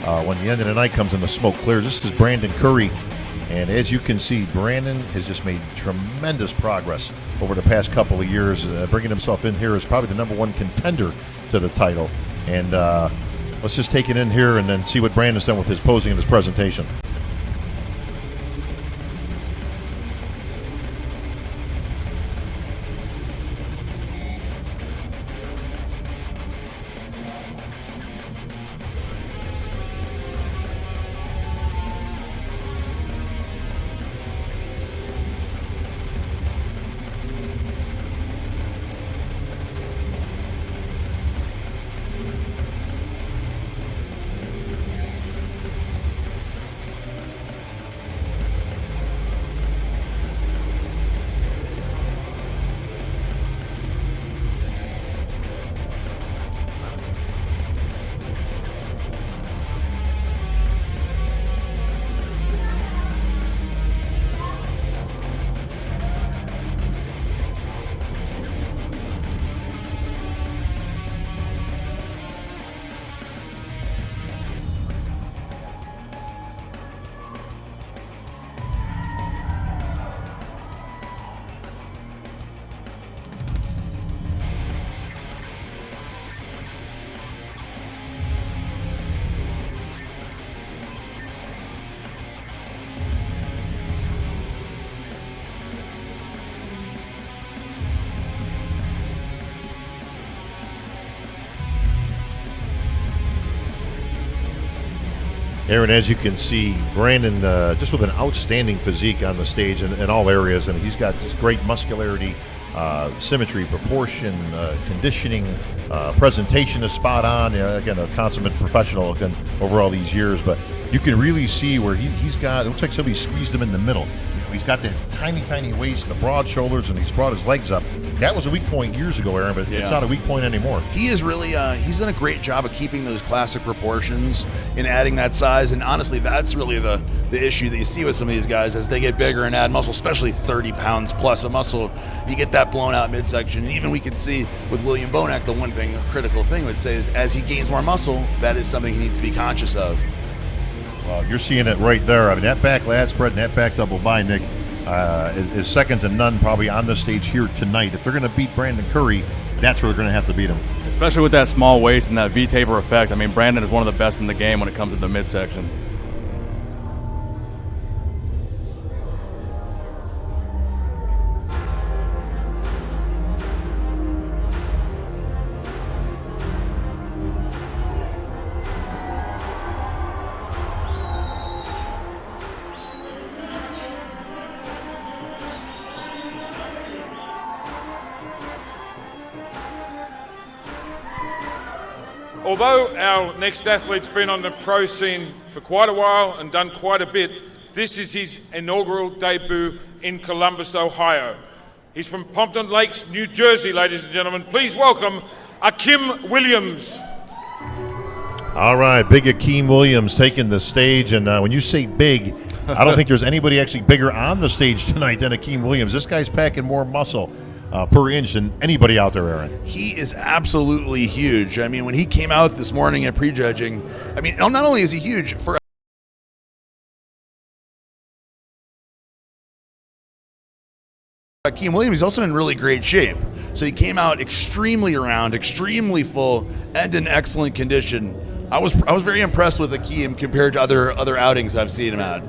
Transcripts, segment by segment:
when the end of the night comes and the smoke clears. This is Brandon Currie, and as you can see, Brandon has just made tremendous progress over the past couple of years, bringing himself in here as probably the number one contender to the title. And let's just take it in here and then see what Brandon's done with his posing and his presentation. Aaron, as you can see, Brandon just with an outstanding physique on the stage in all areas, and he's got just great muscularity, symmetry, proportion, conditioning, presentation is spot on. Again, a consummate professional again, over all these years, but you can really see where he's got, it looks like somebody squeezed him in the middle. He's got that tiny, tiny waist, the broad shoulders, and he's brought his legs up. That was a weak point years ago, Aaron, but it's not a weak point anymore. He is really, he's done a great job of keeping those classic proportions and adding that size. And honestly, that's really the issue that you see with some of these guys as they get bigger and add muscle, especially 30 pounds plus of muscle. You get that blown out midsection. And even we can see with William Bonac, the one thing, a critical thing would say is as he gains more muscle, that is something he needs to be conscious of. Well, you're seeing it right there. I mean, that back lat spread and that back double bind, Nick, is second to none probably on the stage here tonight. If they're going to beat Brandon Currie, that's where they're going to have to beat him. Especially with that small waist and that V-taper effect. I mean, Brandon is one of the best in the game when it comes to the midsection. Although our next athlete's been on the pro scene for quite a while and done quite a bit, this is his inaugural debut in Columbus, Ohio. He's from Pompton Lakes, New Jersey, ladies and gentlemen. Please welcome Hakeem Williams. All right, big Hakeem Williams taking the stage. And when you say big, I don't think there's anybody actually bigger on the stage tonight than Hakeem Williams. This guy's packing more muscle per inch than anybody out there, Aaron. He is absolutely huge. I mean, when he came out this morning at prejudging, I mean, not only is he huge for Hakeem Williams, he's also in really great shape. So he came out extremely round, extremely full, and in excellent condition. I was very impressed with Hakeem compared to other outings I've seen him at.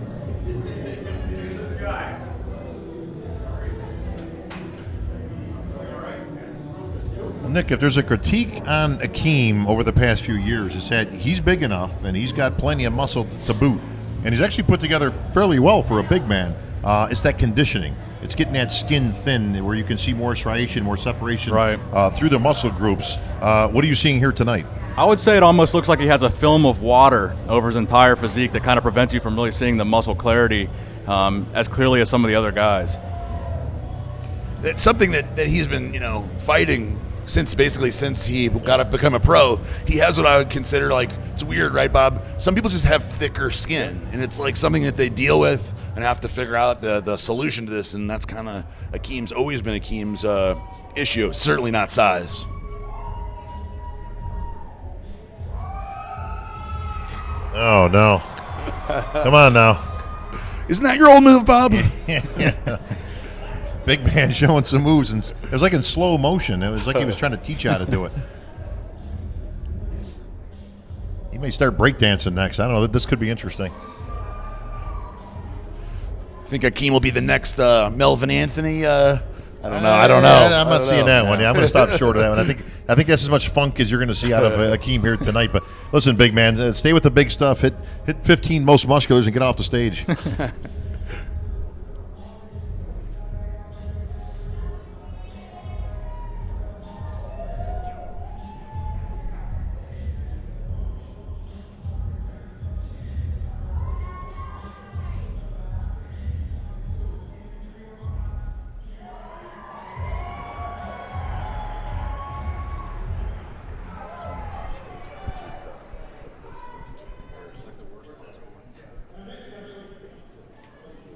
Nick, if there's a critique on Hakeem over the past few years, it's that he's big enough and he's got plenty of muscle to boot, and he's actually put together fairly well for a big man. It's that conditioning. It's getting that skin thin where you can see more striation, more separation through the muscle groups. What are you seeing here tonight? I would say it almost looks like he has a film of water over his entire physique that kind of prevents you from really seeing the muscle clarity as clearly as some of the other guys. It's something that he's been, fighting since he got to become a pro. He has what I would consider, like, it's weird, right, Bob? Some people just have thicker skin, and it's like something that they deal with and have to figure out the solution to this, and that's kind of always been Hakeem's issue, certainly not size. Oh, no. Come on now. Isn't that your old move, Bob? Yeah. Big man showing some moves, and it was like in slow motion. It was like he was trying to teach you how to do it. He may start breakdancing next. I don't know. This could be interesting. I think Hakeem will be the next Melvin Anthony. I don't know. I'm not seeing that one. Yeah, I'm going to stop short of that one. I think that's as much funk as you're going to see out of Hakeem here tonight. But listen, big man, stay with the big stuff. Hit 15 most musculars and get off the stage.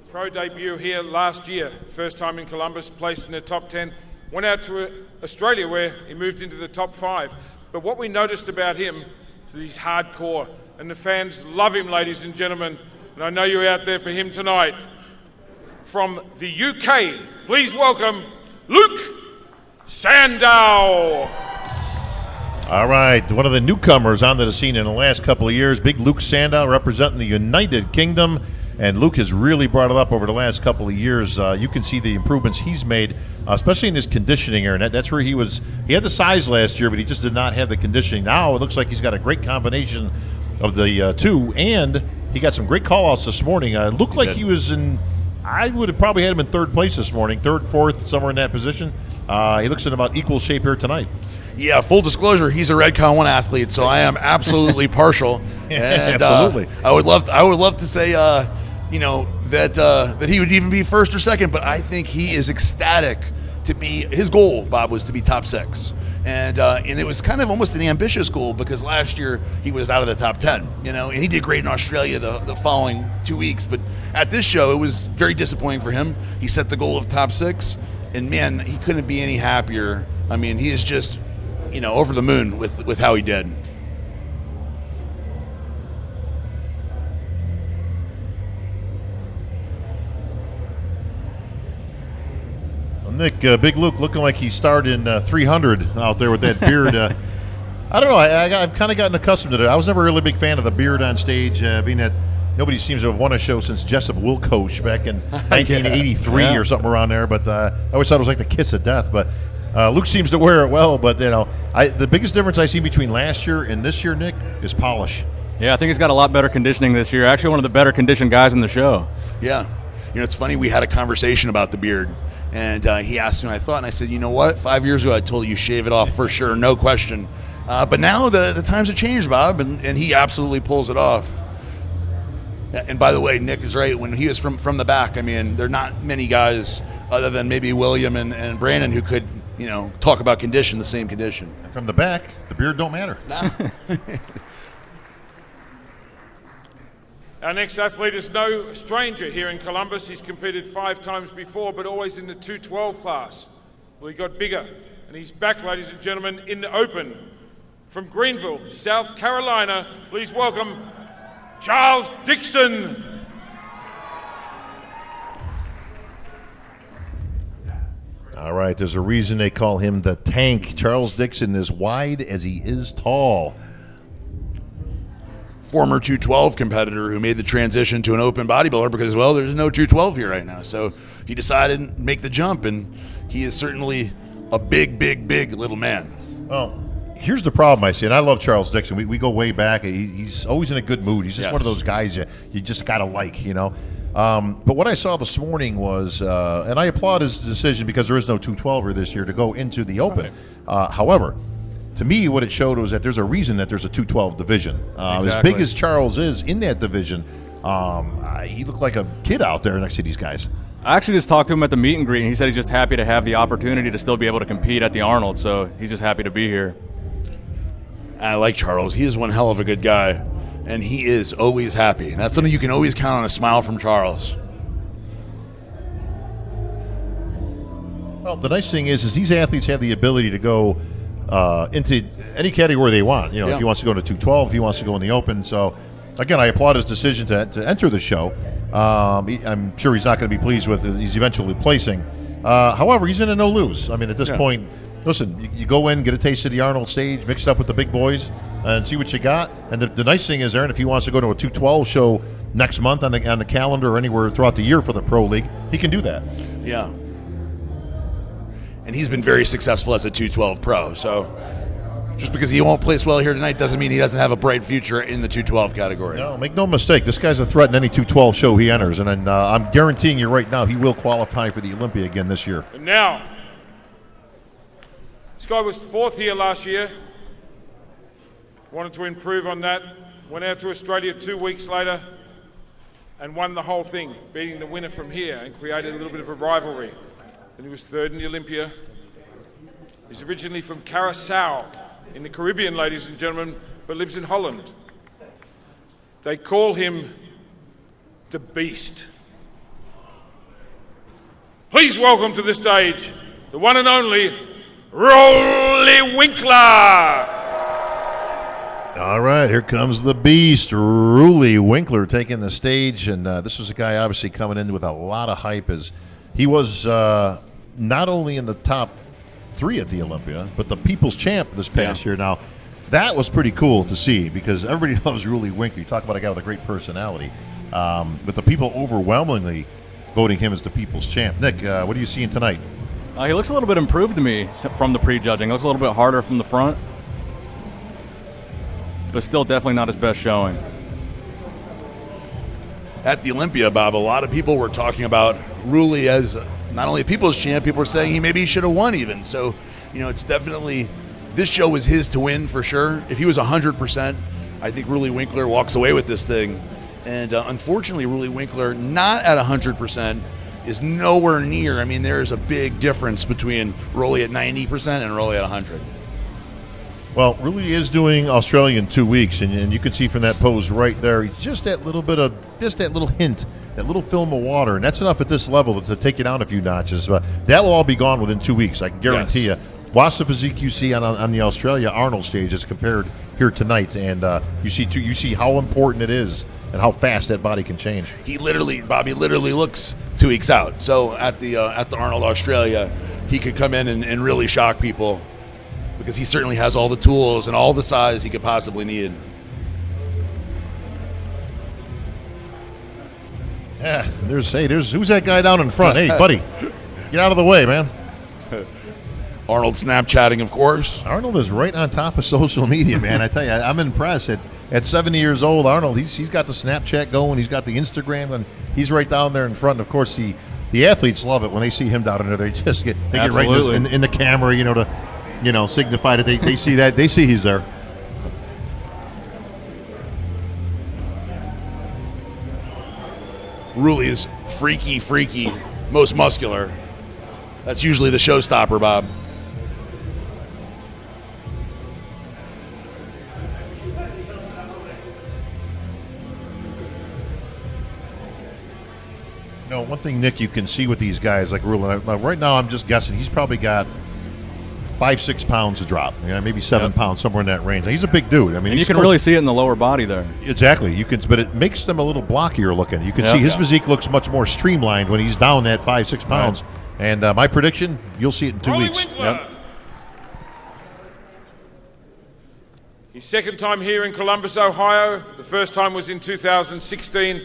Pro debut here last year, first time in Columbus, placed in the top 10, went out to Australia where he moved into the top 5. But what we noticed about him is that he's hardcore, and the fans love him, ladies and gentlemen, and I know you're out there for him tonight. From the UK, please welcome Luke Sandow. All right, one of the newcomers onto the scene in the last couple of years, big Luke Sandow representing the United Kingdom. And Luke has really brought it up over the last couple of years. You can see the improvements he's made, especially in his conditioning area. That's where he was. He had the size last year, but he just did not have the conditioning. Now it looks like he's got a great combination of the two, and he got some great call-outs this morning. Looked like he was in. I would have probably had him in third place this morning, third, fourth, somewhere in that position. He looks in about equal shape here tonight. Yeah, full disclosure, he's a Redcon 1 athlete, so I am absolutely partial. And, absolutely. I would love to say, that he would even be first or second, but I think he is ecstatic to be. His goal, Bob, was to be top 6, and it was kind of almost an ambitious goal because last year he was out of the top 10, and he did great in Australia the following 2 weeks. But at this show, it was very disappointing for him. He set the goal of top 6, and man, he couldn't be any happier. I mean, he is just over the moon with how he did. Nick, Big Luke looking like he started in 300 out there with that beard. I don't know. I've kind of gotten accustomed to it. I was never a really big fan of the beard on stage, being that nobody seems to have won a show since Jessup Wilcoch back in 1983 or something around there. But I always thought it was like the kiss of death. But Luke seems to wear it well. But, the biggest difference I see between last year and this year, Nick, is polish. Yeah, I think he's got a lot better conditioning this year. Actually, one of the better conditioned guys in the show. Yeah. It's funny. We had a conversation about the beard. And he asked me what I thought, and I said, you know what? 5 years ago, I told you shave it off for sure, no question. But now the times have changed, Bob, and he absolutely pulls it off. And by the way, Nick is right. When he was from the back, I mean, there are not many guys other than maybe William and Brandon who could, talk about the same condition. And from the back, the beard don't matter. Nah. Our next athlete is no stranger here in Columbus. He's competed 5 times before, but always in the 212 class. Well, he got bigger, and he's back, ladies and gentlemen, in the open. From Greenville, South Carolina, please welcome Charles Dixon. All right, there's a reason they call him the Tank. Charles Dixon is wide as he is tall. Former 212 competitor who made the transition to an open bodybuilder because, well, there's no 212 here right now. So he decided to make the jump, and he is certainly a big, big, big little man. Well, here's the problem I see, and I love Charles Dixon. We go way back. He's always in a good mood. He's just one of those guys you just got to like, But what I saw this morning was, and I applaud his decision because there is no 212er this year to go into the open. Right. However, to me, what it showed was that there's a reason that there's a 212 division. Exactly. As big as Charles is in that division, he looked like a kid out there next to these guys. I actually just talked to him at the meet and greet, and he said he's just happy to have the opportunity to still be able to compete at the Arnold, so he's just happy to be here. I like Charles. He is one hell of a good guy, and he is always happy. That's something you can always count on, a smile from Charles. Well, the nice thing is these athletes have the ability to go into any category they want. If he wants to go into 212, if he wants to go in the open. So again, I applaud his decision to enter the show. I'm sure he's not going to be pleased with it. He's eventually placing. However, he's in a no-lose. I mean, at this point, listen, you go in, get a taste of the Arnold stage, mix it up with the big boys, and see what you got. And the nice thing is, Aaron, if he wants to go to a 212 show next month on the calendar or anywhere throughout the year for the Pro League, he can do that. Yeah. And he's been very successful as a 212 pro. So just because he won't place well here tonight doesn't mean he doesn't have a bright future in the 212 category. No, make no mistake. This guy's a threat in any 212 show he enters. And I'm guaranteeing you right now he will qualify for the Olympia again this year. And now, this guy was 4th here last year. Wanted to improve on that. Went out to Australia 2 weeks later and won the whole thing, beating the winner from here and created a little bit of a rivalry. Then he was 3rd in the Olympia. He's originally from Curaçao in the Caribbean, ladies and gentlemen, but lives in Holland. They call him the Beast. Please welcome to the stage the one and only Roelly Winklaar. All right, here comes the Beast, Roelly Winkler taking the stage, and this is a guy obviously coming in with a lot of hype. As he was not only in the top 3 at the Olympia, but the People's Champ this past year. Now, that was pretty cool to see because everybody loves Roelly Winkler. You talk about a guy with a great personality, but the people overwhelmingly voting him as the People's Champ. Nick, what are you seeing tonight? He looks a little bit improved to me from the prejudging. Looks a little bit harder from the front, but still definitely not his best showing. At the Olympia, Bob, a lot of people were talking about Roelly as not only a People's Champ, people were saying he should have won even. So, it's definitely, this show was his to win for sure. If he was 100%, I think Roelly Winkler walks away with this thing. And unfortunately, Roelly Winkler, not at 100%, is nowhere near. I mean, there's a big difference between Roelly at 90% and Roelly at 100. Well, Roelly is doing Australia in 2 weeks, and you can see from that pose right there, he's just that little hint, that little film of water, and that's enough at this level to take you down a few notches. That will all be gone within 2 weeks, I can guarantee you. Watch the physique you see on the Australia Arnold stage as compared here tonight, and you see how important it is and how fast that body can change. Bobby literally looks 2 weeks out. So at the Arnold Australia, he could come in and really shock people because he certainly has all the tools and all the size he could possibly need. Yeah, there's who's that guy down in front? Hey, buddy, get out of the way, man. Arnold Snapchatting, of course. Arnold is right on top of social media, man. I tell you, I'm impressed. At 70 years old, Arnold, he's got the Snapchat going. He's got the Instagram, and he's right down there in front. Of course, the athletes love it when they see him down there. They just get right in the camera, to signify that they see that he's there. Roelly is freaky, most muscular. That's usually the showstopper, Bob. One thing, Nick, you can see with these guys like Roelly. Right now, I'm just guessing he's probably got 5-6 pounds to drop. Maybe 7 pounds, somewhere in that range. Now, he's a big dude. I mean, and you can really see it in the lower body there. Exactly. You can, but it makes them a little blockier looking. You can see his physique looks much more streamlined when he's down that 5-6 pounds. Right. And my prediction, you'll see it in 2 weeks. Yep. His second time here in Columbus, Ohio. The first time was in 2016,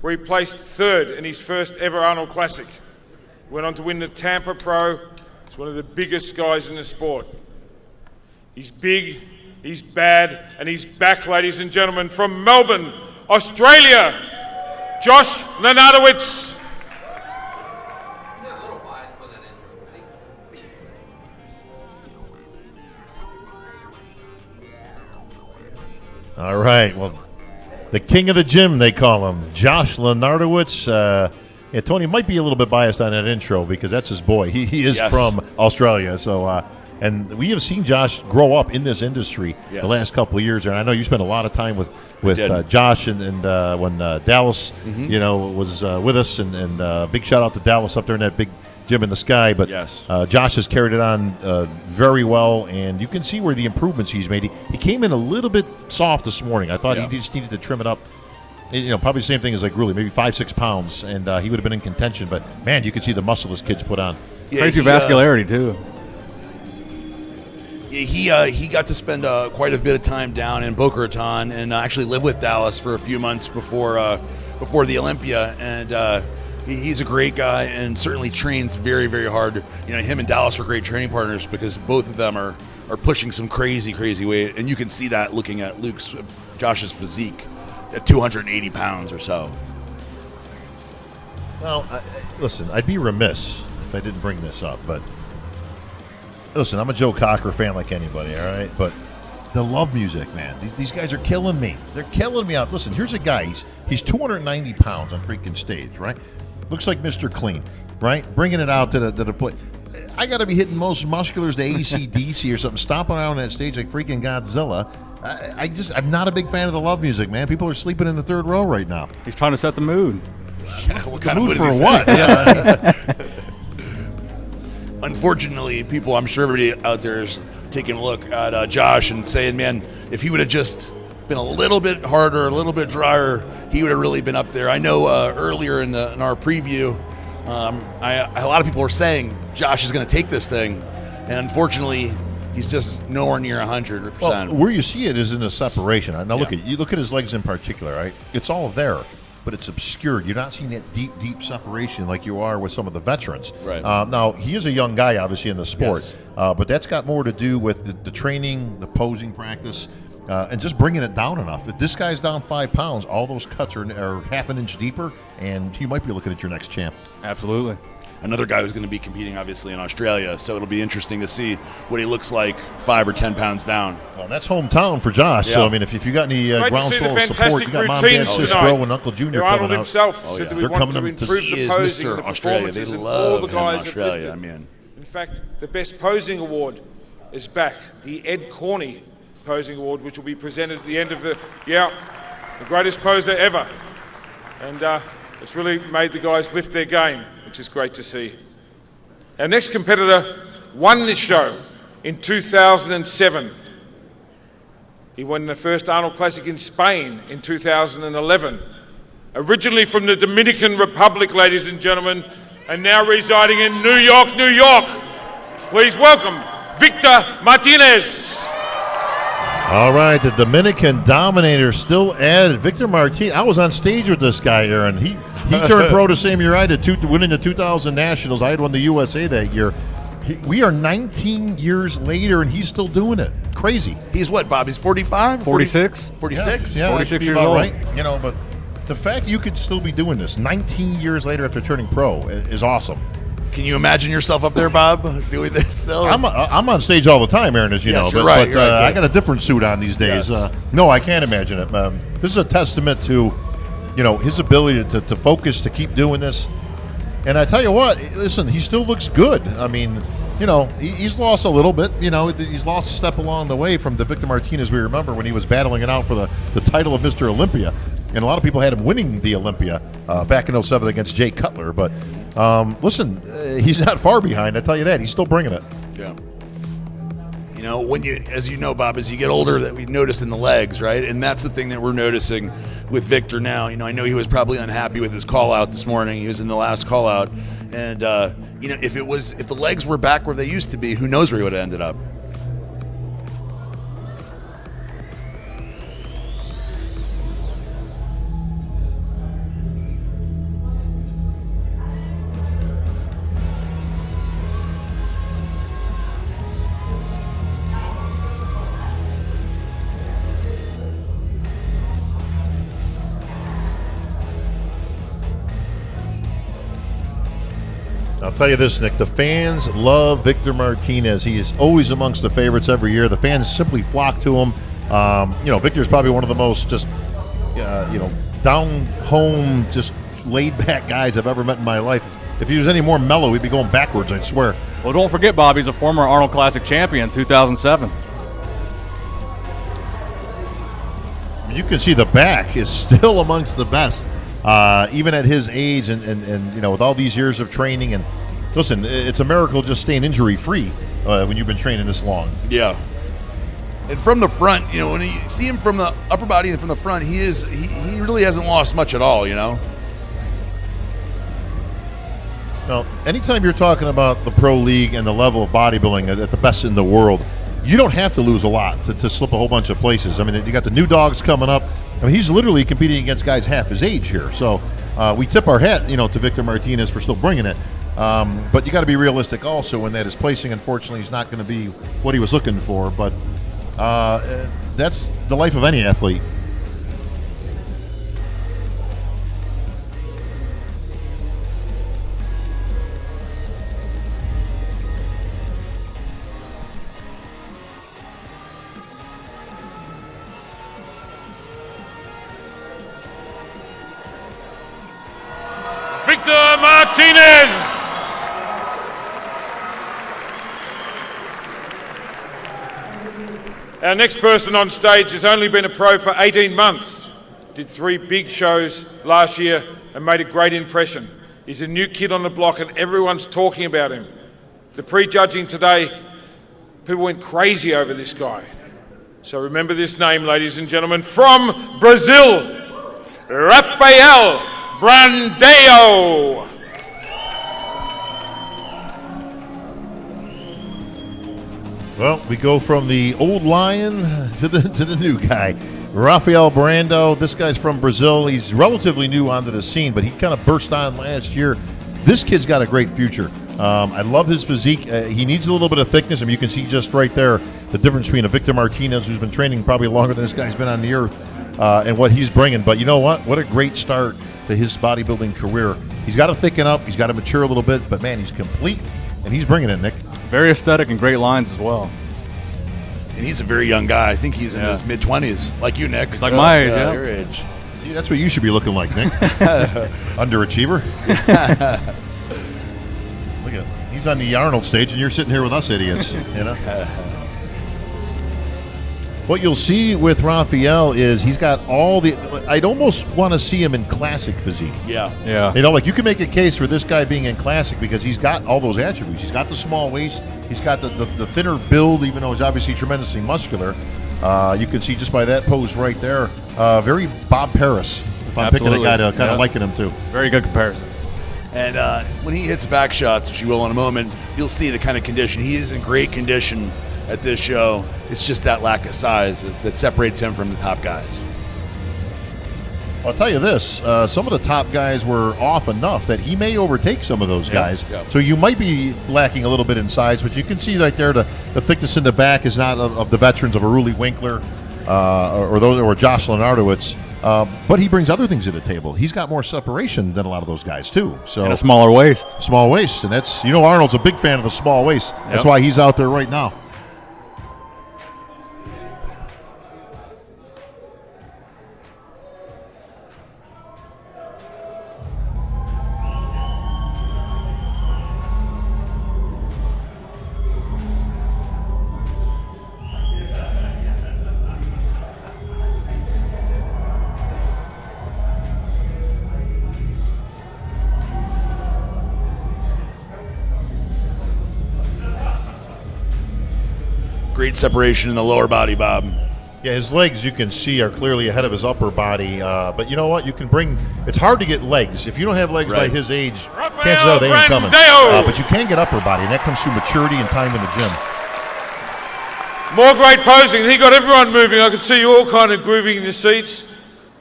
where he placed 3rd in his first ever Arnold Classic. Went on to win the Tampa Pro. He's one of the biggest guys in the sport. He's big, he's bad, and he's back, ladies and gentlemen, from Melbourne, Australia, Josh Lonardo. All right, well, the king of the gym, they call him, Josh Lonardo. Tony might be a little bit biased on that intro because that's his boy. He is from Australia. So, and we have seen Josh grow up in this industry the last couple of years. And I know you spent a lot of time with Josh and when Dallas, was with us. And big shout out to Dallas up there in that Jim in the Sky, but Yes. Josh has carried it on very well, and you can see where the improvements he's made. He came in a little bit soft this morning. I thought he just needed to trim it up. Probably the same thing as like Roelly, maybe 5-6 pounds, and he would have been in contention. But man, you can see the muscle this kid's put on. Yeah, Crazy vascularity too. He got to spend quite a bit of time down in Boca Raton and actually live with Dallas for a few months before the Olympia, and he's a great guy and certainly trains very, very hard. Him and Dallas are great training partners because both of them are pushing some crazy weight, and you can see that looking at Josh's physique at 280 pounds or so. Well, listen, I'd be remiss if I didn't bring this up, but listen, I'm a Joe Cocker fan like anybody, all right? But the love music, man, these guys are killing me. They're killing me out. Listen, here's a guy. He's 290 pounds on freaking stage, right? Looks like Mr. Clean, right? Bringing it out to the play. I got to be hitting most musculars to AC/DC or something, stomping around on that stage like freaking Godzilla. I'm not a big fan of the love music, man. People are sleeping in the third row right now. He's trying to set the mood. What kind of mood for is he what? setting? Unfortunately, I'm sure everybody out there is taking a look at Josh and saying, man, if he would have just been a little bit harder, a little bit drier, he would have really been up there. I know earlier in our preview, a lot of people were saying Josh is going to take this thing, and unfortunately, he's just nowhere near 100%. Well, where you see it is in the separation. Now look at his legs in particular, right? It's all there, but it's obscured. You're not seeing that deep separation like you are with some of the veterans. Right. Now he is a young guy, obviously, in the sport, Yes. but that's got more to do with the training, the posing practice, and just bringing it down enough. If this guy's down 5 pounds, all those cuts are half an inch deeper, and you might be looking at your next champ. Absolutely. Another guy who's going to be competing, obviously, in Australia, so it'll be interesting to see what he looks like 5 or 10 pounds down. Well, that's hometown for Josh. Yeah. So, I mean, if you got any groundswell of support, you got mom, dad, routines sis, tonight. bro, and Uncle Junior Arnold coming out. himself said that we They're want to coming to improve He the is posing, Mr. the Australia. performances, They and love all the him in guys have Australia. lifted. I mean, In fact, the Best Posing Award is back, the Ed Corney Posing Award, which will be presented at the end of the greatest poser ever. And it's really made the guys lift their game, which is great to see. Our next competitor won this show in 2007. He won the first Arnold Classic in Spain in 2011. Originally from the Dominican Republic, ladies and gentlemen, and now residing in New York, New York. Please welcome Victor Martinez. All right, the Dominican Dominator still added. Victor Martinez. I was on stage with this guy, Aaron. He turned pro the same year I did, winning the 2000 Nationals. I had won the USA that year. We are 19 years later, and he's still doing it. Crazy. he's what, Bob? He's 45? 46? 46? Yeah, 46 years about old. right. But the fact you could still be doing this 19 years later after turning pro is awesome. Can you imagine yourself up there, Bob, doing this still? I'm on stage all the time, Aaron, as you know. Yes, But, you're right, but you're right, I got a different suit on these days. Yes. No, I can't imagine it. This is a testament to, his ability to focus, to keep doing this. And I tell you what, listen, he still looks good. I mean, he's lost a little bit. He's lost a step along the way from the Victor Martinez we remember when he was battling it out for the title of Mr. Olympia. And a lot of people had him winning the Olympia back in 07 against Jay Cutler. But listen, he's not far behind. I tell you that. He's still bringing it. Yeah. As you know, Bob, as you get older, that we notice in the legs, right? And that's the thing that we're noticing with Victor now. I know he was probably unhappy with his call out this morning. He was in the last call out. And, if the legs were back where they used to be, who knows where he would have ended up. I'll tell you this, Nick. The fans love Victor Martinez. He is always amongst the favorites every year. The fans simply flock to him. Victor's probably one of the most just, down home, just laid back guys I've ever met in my life. If he was any more mellow, he'd be going backwards, I swear. Well, don't forget, Bob, he's a former Arnold Classic champion, 2007. You can see the back is still amongst the best, even at his age, and with all these years of training. And listen, it's a miracle just staying injury-free when you've been training this long. Yeah. And from the front, when you see him from the upper body and from the front, he really hasn't lost much at all, Now, anytime you're talking about the pro league and the level of bodybuilding at the best in the world, you don't have to lose a lot to slip a whole bunch of places. I mean, you got the new dogs coming up. I mean, he's literally competing against guys half his age here. So we tip our hat, to Victor Martinez for still bringing it. But you got to be realistic also in that his placing, unfortunately, is not going to be what he was looking for. But that's the life of any athlete. Victor Martinez. Our next person on stage has only been a pro for 18 months. Did 3 big shows last year and made a great impression. He's a new kid on the block and everyone's talking about him. The pre-judging today, people went crazy over this guy. So remember this name, ladies and gentlemen, from Brazil, Rafael Brandão. Well, we go from the old lion to the new guy, Rafael Brando. This guy's from Brazil. He's relatively new onto the scene, but he kind of burst on last year. This kid's got a great future. I love his physique. He needs a little bit of thickness. I mean, you can see just right there the difference between a Victor Martinez, who's been training probably longer than this guy's been on the earth, and what he's bringing. But you know what? What a great start to his bodybuilding career. He's got to thicken up. He's got to mature a little bit. But, man, he's complete, and he's bringing it, Nick. Very aesthetic and great lines as well. And he's a very young guy. I think he's in his mid-20s, like you, Nick. He's like my age, yeah. Your age. See, that's what you should be looking like, Nick. Underachiever. Look at him. He's on the Arnold stage, and you're sitting here with us idiots, What you'll see with Rafael is he's got all the. I'd almost want to see him in classic physique. Yeah. Like you can make a case for this guy being in classic because he's got all those attributes. He's got the small waist. He's got the thinner build, even though he's obviously tremendously muscular. You can see just by that pose right there, very Bob Paris. If I'm picking a guy to kind of liken him to. Very good comparison. And when he hits back shots, which you will in a moment, you'll see the kind of condition. He is in great condition at this show. It's just that lack of size that separates him from the top guys. I'll tell you this, some of the top guys were off enough that he may overtake some of those guys. Yeah. So you might be lacking a little bit in size, but you can see right there the thickness in the back is not of the veterans of a Roelly Winkler or Josh Lonardo. But he brings other things to the table. He's got more separation than a lot of those guys too. So And a smaller waist. Small waist, and that's Arnold's a big fan of the small waist. That's why he's out there right now. Great separation in the lower body, Bob. Yeah, his legs, you can see, are clearly ahead of his upper body. But you know what? You can bring – it's hard to get legs. If you don't have legs by his age, chances are they ain't coming. But you can get upper body, and that comes through maturity and time in the gym. More great posing. He got everyone moving. I could see you all kind of grooving in your seats.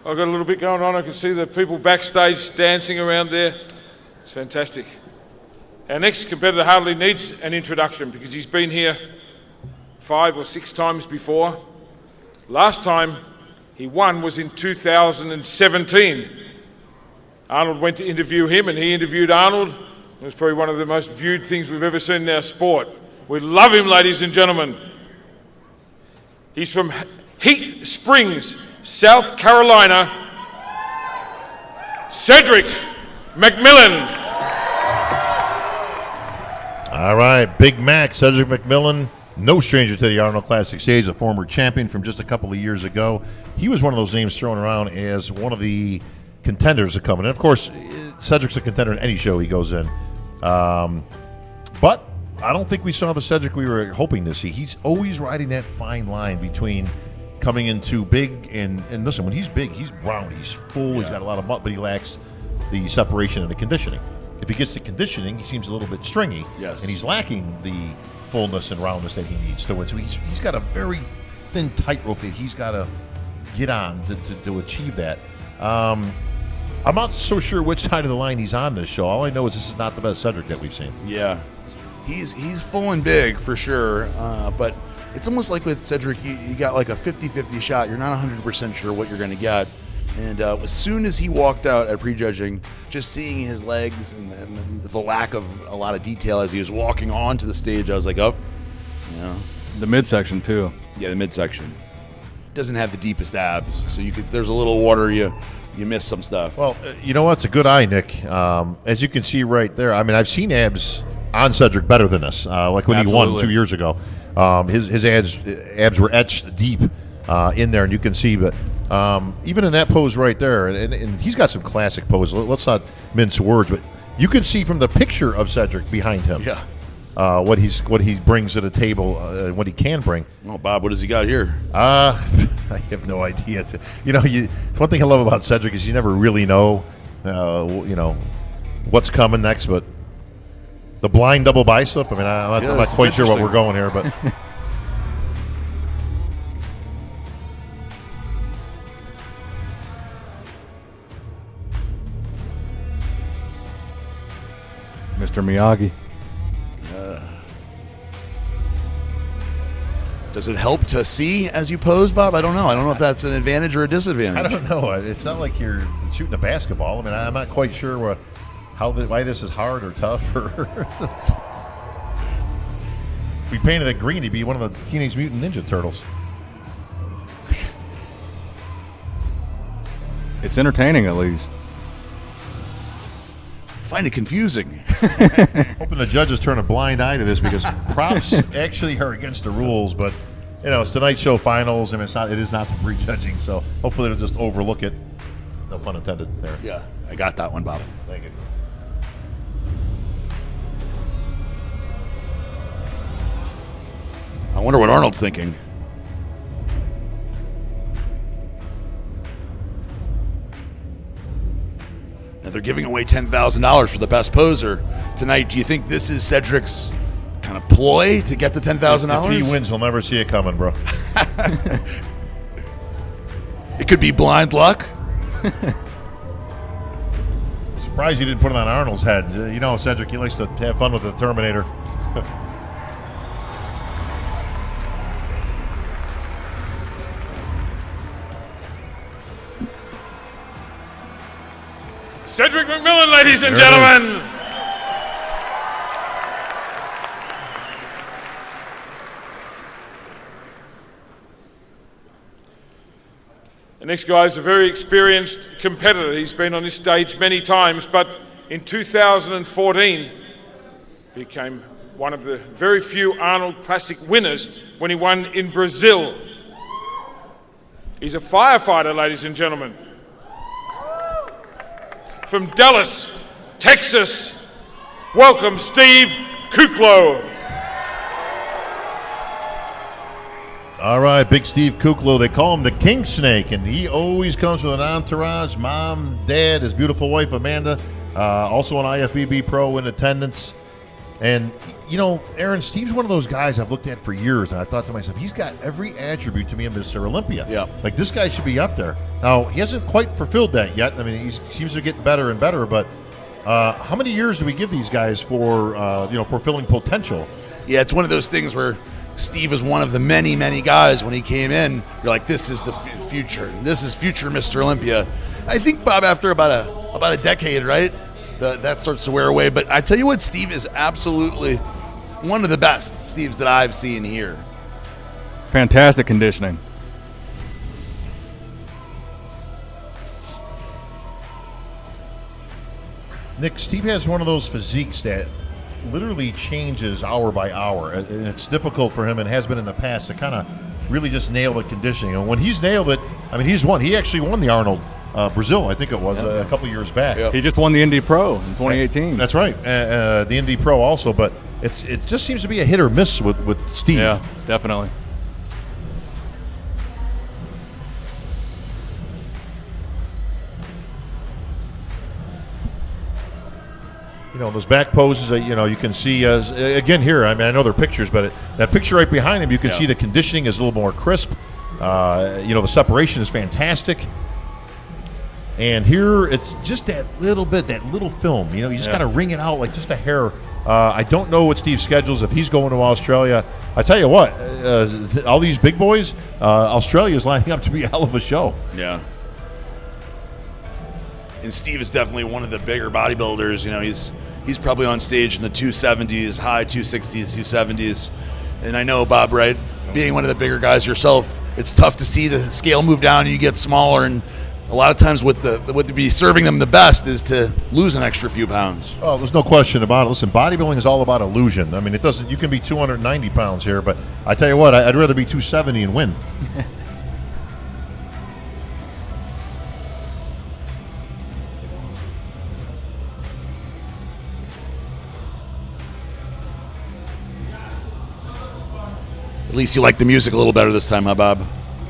I've got a little bit going on. I can see the people backstage dancing around there. It's fantastic. Our next competitor hardly needs an introduction because he's been here 5 or 6 times before. Last time he won was in 2017. Arnold went to interview him and he interviewed Arnold. It was probably one of the most viewed things we've ever seen in our sport. We love him, ladies and gentlemen. He's from Heath Springs, South Carolina. Cedric McMillan. All right, Big Mac, Cedric McMillan. No stranger to the Arnold Classic stage, a former champion from just a couple of years ago. He was one of those names thrown around as one of the contenders to come in. And of course, Cedric's a contender in any show he goes in. But I don't think we saw the Cedric we were hoping to see. He's always riding that fine line between coming in too big and listen, when he's big, he's round, he's full, he's got a lot of butt, but he lacks the separation and the conditioning. If he gets the conditioning, he seems a little bit stringy, yes, and he's lacking the fullness and roundness that he needs to win. So he's got a very thin tightrope that he's got to get on to achieve that. I'm not so sure which side of the line he's on this show. All I know is this is not the best Cedric that we've seen. Yeah, he's full and big for sure, but it's almost like with Cedric, you got like a 50-50 shot. You're not 100% sure what you're going to get. And as soon as he walked out at prejudging, just seeing his legs and the lack of a lot of detail as he was walking onto the stage, I was like, oh, you know. The midsection too. Yeah, the midsection doesn't have the deepest abs, so there's a little water, you miss some stuff. Well, you know what? It's a good eye, Nick. As you can see right there, I mean, I've seen abs on Cedric better than this. Like when he won 2 years ago, his abs were etched deep in there, and you can see. But even in that pose right there, and he's got some classic poses. Let's not mince words, but you can see from the picture of Cedric behind him, what he brings to the table, what he can bring. Oh, Bob, what does he got here? I have no idea. One thing I love about Cedric is you never really know, what's coming next. But the blind double bicep. I mean, I'm not quite sure what we're going here, but. Mr. Miyagi. Does it help to see as you pose, Bob? I don't know. I don't know if that's an advantage or a disadvantage. I don't know. It's not like you're shooting a basketball. I mean, I'm not quite sure why this is hard or tough. If we painted it green, he'd be one of the Teenage Mutant Ninja Turtles. It's entertaining, at least. Find it confusing. Hoping the judges turn a blind eye to this because props actually are against the rules, but it's Tonight Show finals and it is not the prejudging, so hopefully they'll just overlook it. No pun intended there. Yeah, I got that one, Bob. Thank you. I wonder what Arnold's thinking. Now they're giving away $10,000 for the best poser tonight. Do you think this is Cedric's kind of ploy to get the $10,000? If he wins, he'll never see it coming, bro. It could be blind luck. Surprised he didn't put it on Arnold's head. Cedric, he likes to have fun with the Terminator. Cedric McMillan, ladies and gentlemen. The next guy is a very experienced competitor. He's been on this stage many times, but in 2014 became one of the very few Arnold Classic winners when he won in Brazil. He's a firefighter, ladies and gentlemen. From Dallas, Texas, welcome Steve Kuclo. All right, Big Steve Kuclo. They call him the King Snake, and he always comes with an entourage. Mom, Dad, his beautiful wife, Amanda, also an IFBB pro in attendance. And, Aaron, Steve's one of those guys I've looked at for years, and I thought to myself, he's got every attribute to be a Mr. Olympia. Yeah. Like, this guy should be up there. Now, he hasn't quite fulfilled that yet. I mean, he seems to get better and better, but how many years do we give these guys for, fulfilling potential? Yeah, it's one of those things where Steve is one of the many, many guys when he came in. You're like, this is the future. This is future Mr. Olympia. I think, Bob, after about a decade, right, that starts to wear away. But I tell you what, Steve is absolutely one of the best Steves that I've seen here. Fantastic conditioning. Nick, Steve has one of those physiques that literally changes hour by hour, and it's difficult for him, and has been in the past, to kind of really just nail the conditioning. And when he's nailed it, I mean, he's won. He actually won the Arnold Brazil, I think it was, a couple years back. Yep. He just won the Indy Pro in 2018. That's right, the Indy Pro also, but it just seems to be a hit or miss with Steve. Yeah, definitely. You know, those back poses, you know, you can see, again here, I mean, I know they're pictures, but that picture right behind him, you can see the conditioning is a little more crisp. You know, the separation is fantastic. And here, it's just that little bit, that little film. You know, you just got to wring it out like just a hair. I don't know what Steve's schedules, if he's going to Australia. I tell you what, all these big boys, Australia is lining up to be a hell of a show. Yeah. And Steve is definitely one of the bigger bodybuilders. You know, he's probably on stage in the 270s, high 260s, 270s. And I know, Bob, right, being one of the bigger guys yourself, it's tough to see the scale move down and you get smaller. And a lot of times what to be serving them the best is to lose an extra few pounds. Oh, there's no question about it. Listen, bodybuilding is all about illusion. I mean, it doesn't. You can be 290 pounds here, but I tell you what, I'd rather be 270 and win. At least you like the music a little better this time, huh, Bob?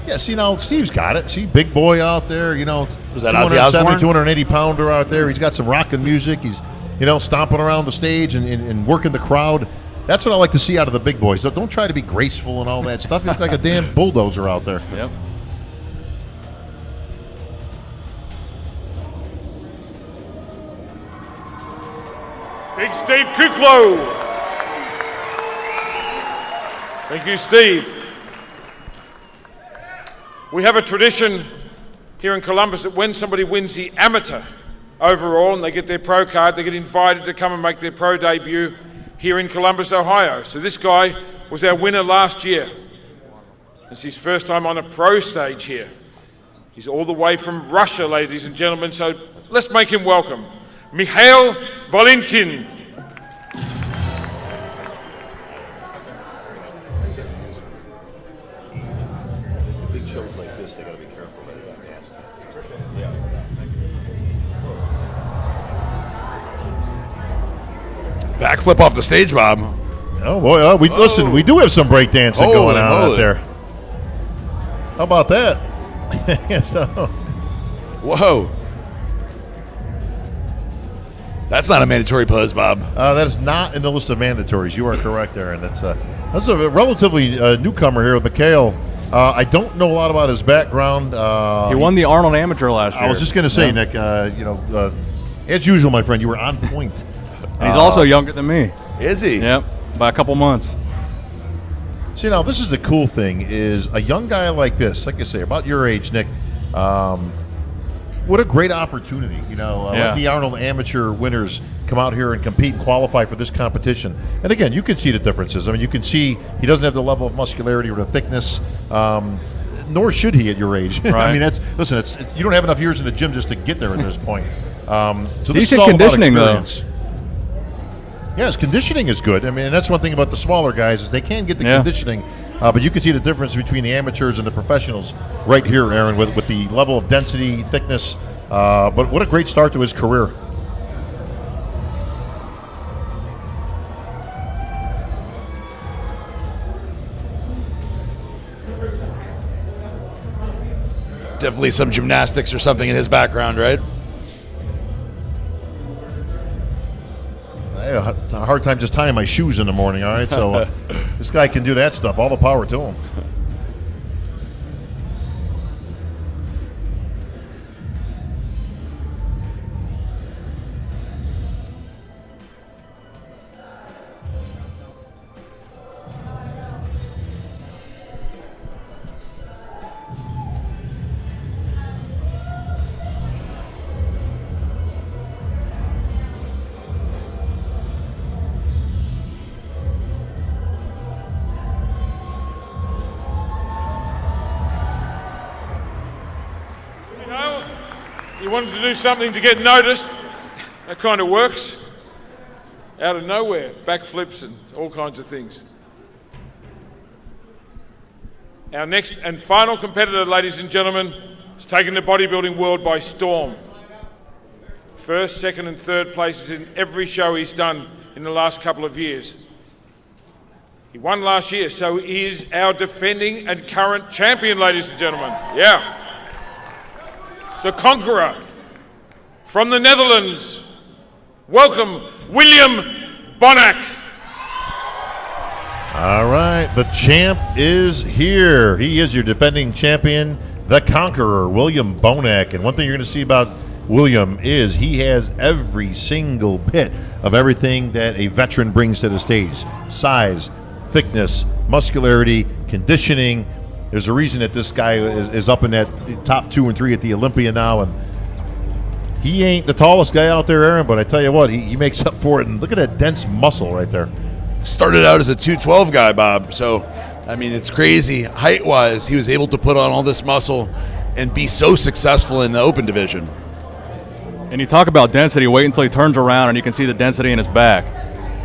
Yeah, see, now Steve's got it. See, big boy out there, you know. Was that Ozzy Osbourne? 280 pounder out there. He's got some rockin' music. He's, you know, stomping around the stage and working the crowd. That's what I like to see out of the big boys. Don't try to be graceful and all that stuff. You look like a damn bulldozer out there. Yep. Big Steve Kuclo. Thank you, Steve. We have a tradition here in Columbus that when somebody wins the amateur overall and they get their pro card, they get invited to come and make their pro debut here in Columbus, Ohio. So this guy was our winner last year. It's his first time on a pro stage here. He's all the way from Russia, ladies and gentlemen, so let's make him welcome. Mikhail Balan. Big shows like this, they got to be careful. Backflip off the stage, Bob. Oh boy, listen. We do have some breakdancing going on out there. How about that? So, whoa. That's not a mandatory pose, Bob. that is not in the list of mandatories. You are correct, Aaron. That's a relatively newcomer here with Mikhail. I don't know a lot about his background. He won the Arnold Amateur last year. I was just going to say, Nick, you know, as usual, my friend, you were on point. He's also younger than me. Is he? Yep, by a couple months. See, now, this is the cool thing, is a young guy like this, like I say, about your age, Nick, what a great opportunity. You know, let the Arnold Amateur winners come out here and compete and qualify for this competition. And again, you can see the differences. I mean, you can see he doesn't have the level of muscularity or the thickness, nor should he at your age. Right. I mean, it's you don't have enough years in the gym just to get there at this point. So this Decent is all about conditioning, experience. Yeah, his conditioning is good. I mean, and that's one thing about the smaller guys is they can get the conditioning, but you can see the difference between the amateurs and the professionals right here, Aaron, with the level of density, thickness. But what a great start to his career. Definitely some gymnastics or something in his background, right? I have a hard time just tying my shoes in the morning, all right? So this guy can do that stuff. All the power to him. You wanted to do something to get noticed. That kind of works. Out of nowhere, backflips and all kinds of things. Our next and final competitor, ladies and gentlemen, He's taken the bodybuilding world by storm. First, second, and third places in every show he's done in the last couple of years. He won last year, so he is our defending and current champion, ladies and gentlemen. Yeah. The conqueror from the Netherlands. Welcome, William Bonac. All right, the champ is here. He is your defending champion, the conqueror, William Bonac. And one thing you're going to see about William is he has every single bit of everything that a veteran brings to the stage. Size, thickness, muscularity, conditioning. There's a reason that this guy is up in that top 2 and 3 at the Olympia now, and he ain't the tallest guy out there, Aaron, but I tell you what, he makes up for it. And look at that dense muscle right there. Started out as a 212 guy, Bob. So, I mean, it's crazy. Height-wise, he was able to put on all this muscle and be so successful in the open division. And you talk about density, wait until he turns around and you can see the density in his back.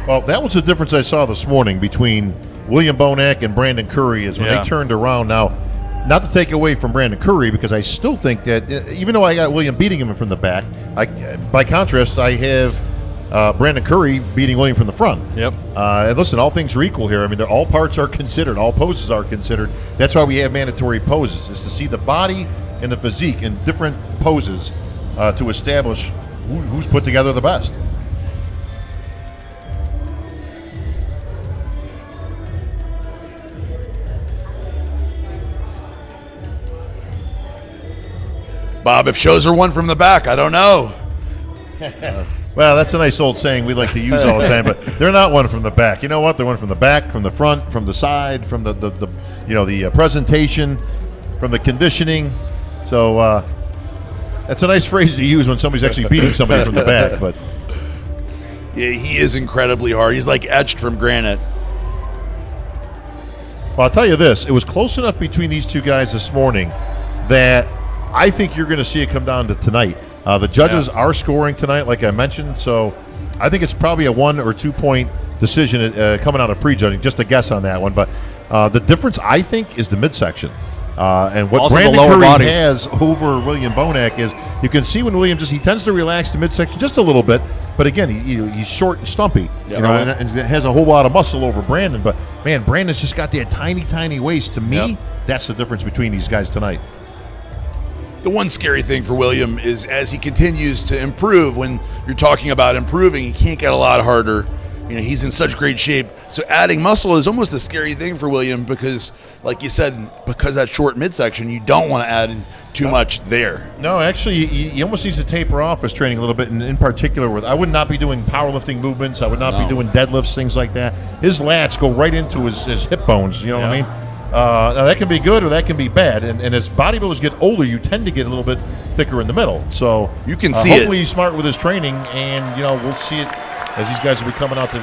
Well, that was the difference I saw this morning between William Bonac and Brandon Currie is when they turned around. Now, not to take away from Brandon Currie, because I still think that even though I got William beating him from the back, by contrast, I have Brandon Currie beating William from the front. Yep. And listen, all things are equal here. I mean, all parts are considered. All poses are considered. That's why we have mandatory poses, is to see the body and the physique in different poses to establish who's put together the best. Bob, if shows are won from the back, I don't know. Well, that's a nice old saying we like to use all the time, but they're not one from the back. You know what? They're one from the back, from the front, from the side, from the presentation, from the conditioning. So that's a nice phrase to use when somebody's actually beating somebody from the back. But yeah, he is incredibly hard. He's like etched from granite. Well, I'll tell you this. It was close enough between these two guys this morning that I think you're going to see it come down to tonight. The judges are scoring tonight, like I mentioned, so I think it's probably a 1 or 2 point decision coming out of prejudging. Just a guess on that one, but the difference I think is the midsection. And what Also Brandon Currie body has over William Bonac is you can see when William he tends to relax the midsection just a little bit, but again he's short and stumpy, and has a whole lot of muscle over Brandon. But man, Brandon's just got that tiny waist. To me, that's the difference between these guys tonight. The one scary thing for William is as he continues to improve, when you're talking about improving, he can't get a lot harder. You know, he's in such great shape. So adding muscle is almost a scary thing for William because, like you said, because that short midsection, you don't want to add in too much there. No, actually, he almost needs to taper off his training a little bit, and in particular, I would not be doing powerlifting movements. I would not be doing deadlifts, things like that. His lats go right into his hip bones, you know what I mean? Now, that can be good or that can can be bad. And as bodybuilders get older, you tend to get a little bit thicker in the middle. So you can see hopefully he's smart with his training, and we'll see it as these guys will be coming out to